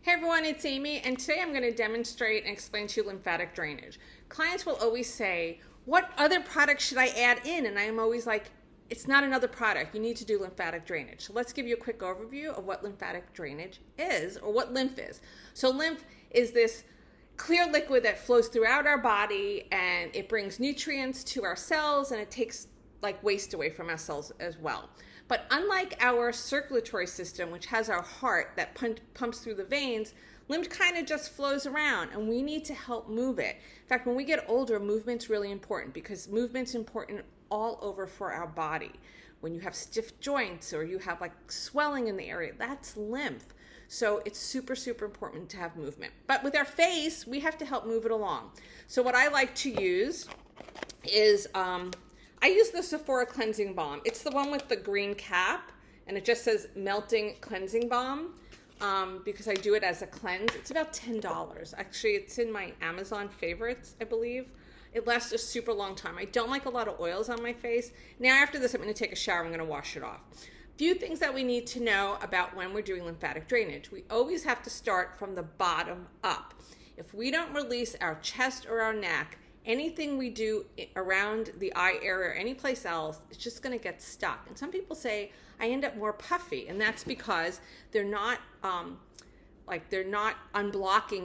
Hey everyone, it's Amy, and today I'm going to demonstrate and explain to you lymphatic drainage. Clients will always say, what other product should I add in? And I'm always like, it's not another product. You need to do lymphatic drainage. So let's give you a quick overview of what lymphatic drainage is, or what lymph is. So lymph is this clear liquid that flows throughout our body, and it brings nutrients to our cells, and it takes like waste away from our cells as well. But unlike our circulatory system, which has our heart that pumps through the veins, lymph kind of just flows around, and we need to help move it. In fact, when we get older, movement's really important because movement's important all over for our body. When you have stiff joints or you have like swelling in the area, that's lymph. So it's super, super important to have movement. But with our face, we have to help move it along. So what I like to use is, I use the Sephora cleansing balm. It's the one with the green cap, and it just says melting cleansing balm because I do it as a cleanse. It's about $10. Actually, it's in my Amazon favorites, I believe. It lasts a super long time. I don't like a lot of oils on my face. Now, after this, I'm going to take a shower. I'm going to wash it off. Few things that we need to know about when we're doing lymphatic drainage. We always have to start from the bottom up. If we don't release our chest or our neck, anything we do around the eye area or any place else, it's just going to get stuck. And some people say I end up more puffy, and that's because they're not unblocking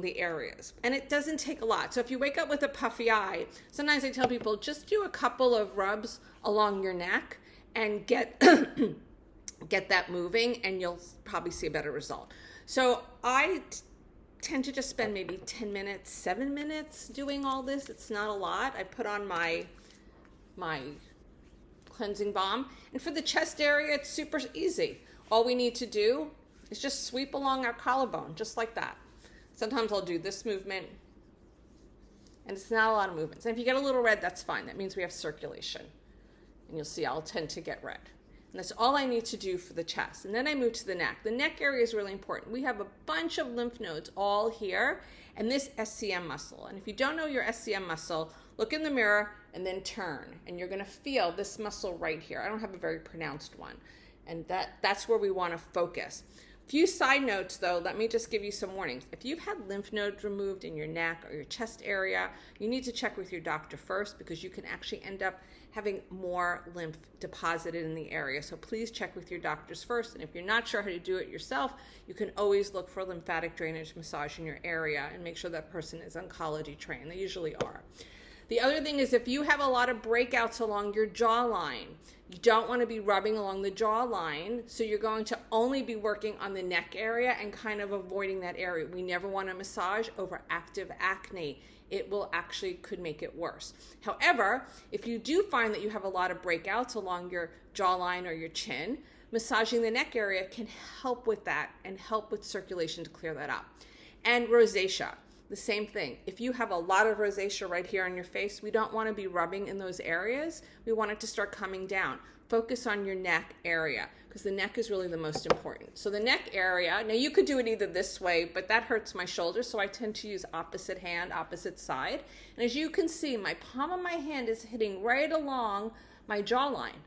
the areas. And it doesn't take a lot. So if you wake up with a puffy eye, sometimes I tell people just do a couple of rubs along your neck and get get that moving, and you'll probably see a better result. So I tend to just spend maybe 10 minutes, 7 minutes doing all this. It's not a lot. I put on my cleansing balm. And for the chest area, it's super easy. All we need to do is just sweep along our collarbone, just like that. Sometimes I'll do this movement, and it's not a lot of movements. And if you get a little red, that's fine. That means we have circulation. And you'll see I'll tend to get red. And that's all I need to do for the chest. And then I move to the neck. The neck area is really important. We have a bunch of lymph nodes all here, and this SCM muscle. And if you don't know your SCM muscle, look in the mirror and then turn. And you're going to feel this muscle right here. I don't have a very pronounced one. And that's where we want to focus. Few side notes though, let me just give you some warnings. If you've had lymph nodes removed in your neck or your chest area, you need to check with your doctor first because you can actually end up having more lymph deposited in the area. So please check with your doctors first. And if you're not sure how to do it yourself, you can always look for lymphatic drainage massage in your area and make sure that person is oncology trained. They usually are. The other thing is if you have a lot of breakouts along your jawline, you don't want to be rubbing along the jawline, so you're going to only be working on the neck area and kind of avoiding that area. We never want to massage over active acne. It will actually could make it worse. However, if you do find that you have a lot of breakouts along your jawline or your chin, massaging the neck area can help with that and help with circulation to clear that up. And rosacea. The same thing. If you have a lot of rosacea right here on your face, we don't want to be rubbing in those areas. We want it to start coming down. Focus on your neck area because the neck is really the most important. So the neck area, now you could do it either this way, but that hurts my shoulder, so I tend to use opposite hand, opposite side. And as you can see, my palm of my hand is hitting right along my jawline.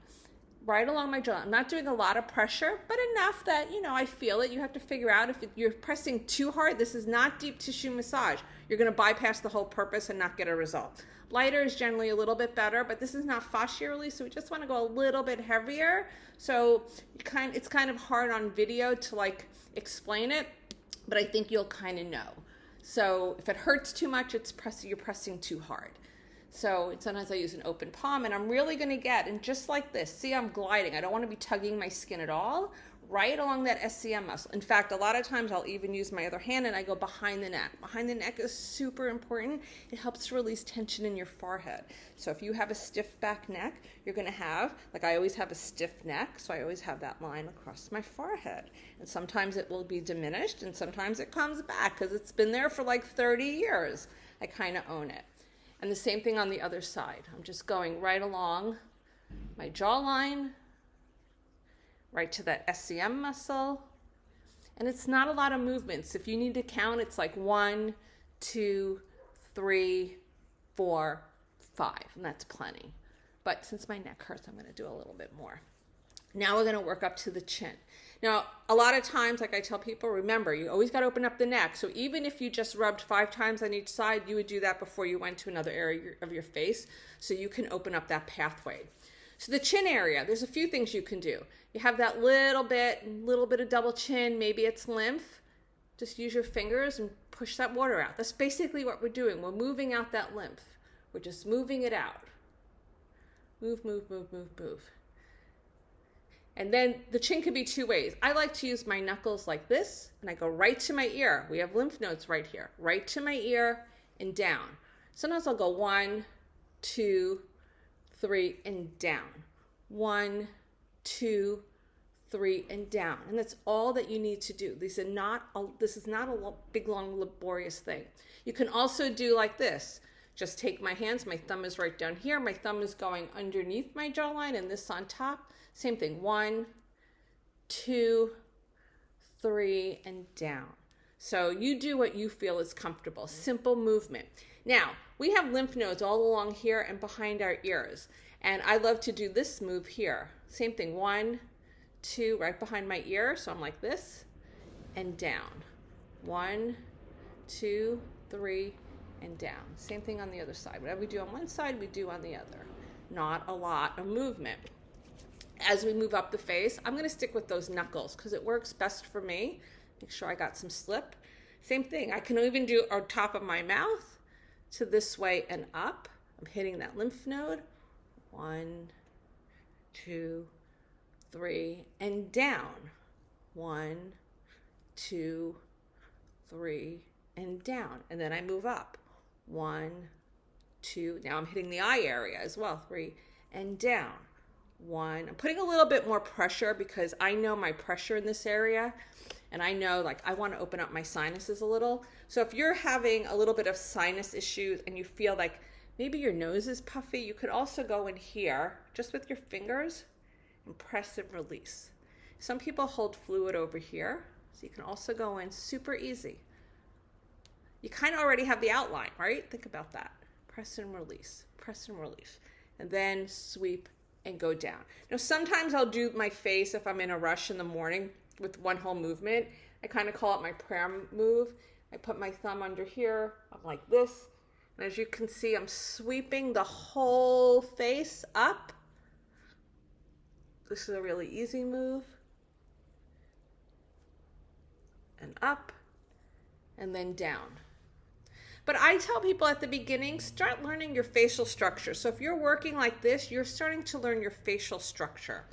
Right along my jaw. I'm not doing a lot of pressure, but enough that, I feel it. You have to figure out if you're pressing too hard. This is not deep tissue massage. You're going to bypass the whole purpose and not get a result. Lighter is generally a little bit better, but this is not fascia release, so we just want to go a little bit heavier. So it's kind of hard on video to explain it, but I think you'll kind of know. So if it hurts too much, you're pressing too hard. So sometimes I use an open palm, and I'm really going to get, and just like this, see I'm gliding. I don't want to be tugging my skin at all, right along that SCM muscle. In fact, a lot of times I'll even use my other hand and I go behind the neck. Behind the neck is super important. It helps to release tension in your forehead. So if you have a stiff back neck, you're going to have, I always have a stiff neck, so I always have that line across my forehead. And sometimes it will be diminished, and sometimes it comes back because it's been there for 30 years. I kind of own it. And the same thing on the other side. I'm just going right along my jawline, right to that SCM muscle. And it's not a lot of movements. If you need to count, it's 1, 2, 3, 4, 5, and that's plenty. But since my neck hurts, I'm going to do a little bit more. Now we're going to work up to the chin. Now, a lot of times, like I tell people, remember, you always got to open up the neck. So even if you just rubbed 5 times on each side, you would do that before you went to another area of your face, so you can open up that pathway. So the chin area, there's a few things you can do. You have that little bit of double chin, maybe it's lymph. Just use your fingers and push that water out. That's basically what we're doing. We're moving out that lymph. We're just moving it out. Move, move, move, move, move. And then the chin could be 2 ways. I like to use my knuckles like this, and I go right to my ear. We have lymph nodes right here. Right to my ear and down. Sometimes I'll go 1, 2, 3, and down. 1, 2, 3, and down. And that's all that you need to do. This is not a big, long, laborious thing. You can also do like this. Just take my hands. My thumb is right down here. My thumb is going underneath my jawline, and this on top. Same thing. 1, 2, 3, and down. So you do what you feel is comfortable. Simple movement. Now, we have lymph nodes all along here and behind our ears. And I love to do this move here. Same thing. 1, 2, right behind my ear. So I'm like this and down. 1, 2, 3, and down. Same thing on the other side. Whatever we do on one side, we do on the other. Not a lot of movement. As we move up the face, I'm going to stick with those knuckles because it works best for me. Make sure I got some slip. Same thing. I can even do our top of my mouth to this way and up. I'm hitting that lymph node. 1, 2, 3, and down. 1, 2, 3, and down. And then I move up. 1, 2. Now I'm hitting the eye area as well. 3, and down. 1. I'm putting a little bit more pressure because I know my pressure in this area, and I know like I want to open up my sinuses a little. So if you're having a little bit of sinus issues and you feel like maybe your nose is puffy, you could also go in here just with your fingers and press and release. Some people hold fluid over here, so you can also go in super easy. You kind of already have the outline, right? Think about that. Press and release, and then sweep and go down. Now, sometimes I'll do my face if I'm in a rush in the morning with one whole movement. I kind of call it my prayer move. I put my thumb under here. I'm like this. And as you can see, I'm sweeping the whole face up. This is a really easy move. And up, and then down. But I tell people at the beginning, start learning your facial structure. So if you're working like this, you're starting to learn your facial structure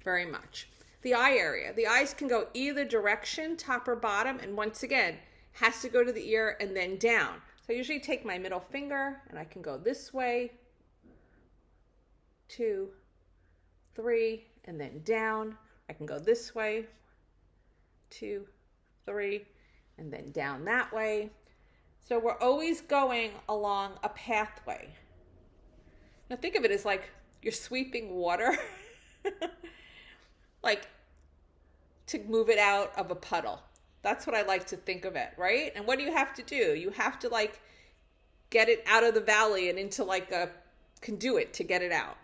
very much. The eye area. The eyes can go either direction, top or bottom, and once again, has to go to the ear and then down. So I usually take my middle finger and I can go this way, 2, 3, and then down. I can go this way, 2, 3, and then down that way. So we're always going along a pathway. Now think of it as like you're sweeping water, like to move it out of a puddle. That's what I like to think of it, right? And what do you have to do? You have to like get it out of the valley and into like a conduit to get it out.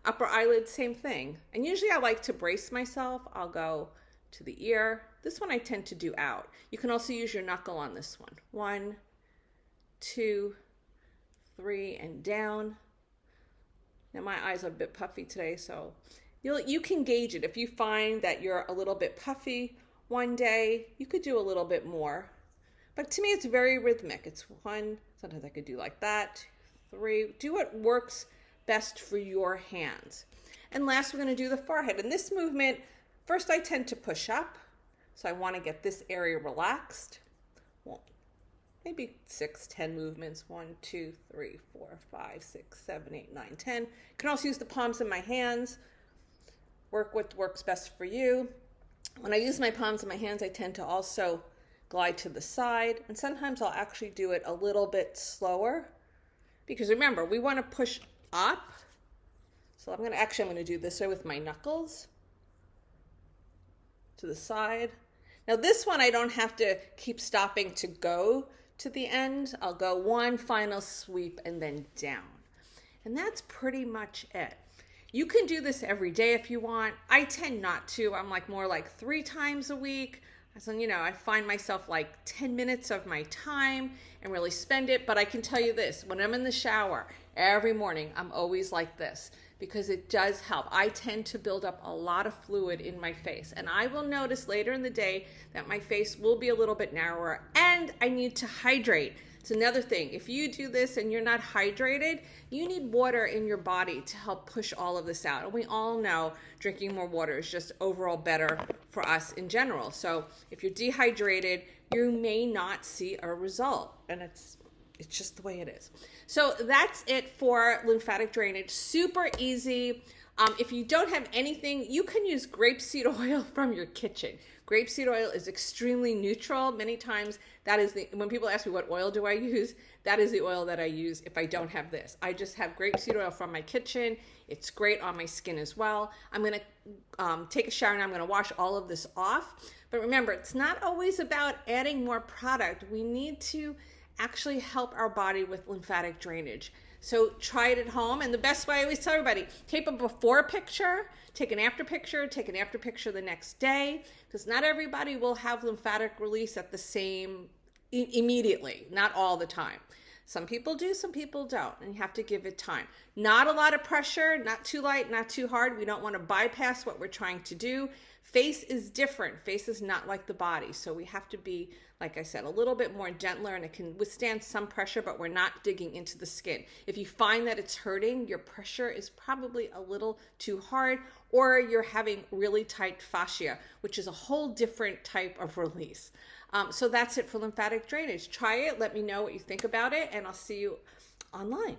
Upper eyelid, same thing. And usually I like to brace myself. I'll go to the ear. This one I tend to do out. You can also use your knuckle on this one. 1, 2, 3, and down. Now my eyes are a bit puffy today, so you can gauge it. If you find that you're a little bit puffy one day, you could do a little bit more. But to me, it's very rhythmic. It's 1, sometimes I could do like that, 3. Do what works best for your hands. And last, we're going to do the forehead. In this movement, first I tend to push up. So I want to get this area relaxed. Well, maybe 6, 10 movements. 1, 2, 3, 4, 5, 6, 7, 8, 9, 10. You can also use the palms of my hands. Work what works best for you. When I use my palms of my hands, I tend to also glide to the side. And sometimes I'll actually do it a little bit slower. Because remember, we want to push up. So I'm going to do this way with my knuckles. To the side. Now this one I don't have to keep stopping to go to the end. I'll go one final sweep and then down. And that's pretty much it. You can do this every day if you want. I tend not to. I'm like more like 3 times a week. So, you know, I find myself like 10 minutes of my time and really spend it. But I can tell you this, when I'm in the shower every morning, I'm always like this because it does help. I tend to build up a lot of fluid in my face, and I will notice later in the day that my face will be a little bit narrower and I need to hydrate. It's another thing. If you do this and you're not hydrated, you need water in your body to help push all of this out. And we all know drinking more water is just overall better for us in general. So if you're dehydrated, you may not see a result. And it's just the way it is. So that's it for lymphatic drainage. Super easy. If you don't have anything, you can use grapeseed oil from your kitchen. Grapeseed oil is extremely neutral. Many times that is when people ask me what oil do I use, that is the oil that I use if I don't have this. I just have grapeseed oil from my kitchen. It's great on my skin as well. I'm going to take a shower and I'm going to wash all of this off. But remember, it's not always about adding more product. We need to actually help our body with lymphatic drainage. So try it at home. And the best way I always tell everybody, take a before picture, take an after picture the next day, because not everybody will have lymphatic release at the same immediately, not all the time. Some people do, some people don't, and you have to give it time. Not a lot of pressure, not too light, not too hard. We don't want to bypass what we're trying to do. Face is different. Face is not like the body. So we have to be, like I said, a little bit more gentler, and it can withstand some pressure, but we're not digging into the skin. If you find that it's hurting, your pressure is probably a little too hard, or you're having really tight fascia, which is a whole different type of release. So that's it for lymphatic drainage. Try it. Let me know what you think about it, and I'll see you online.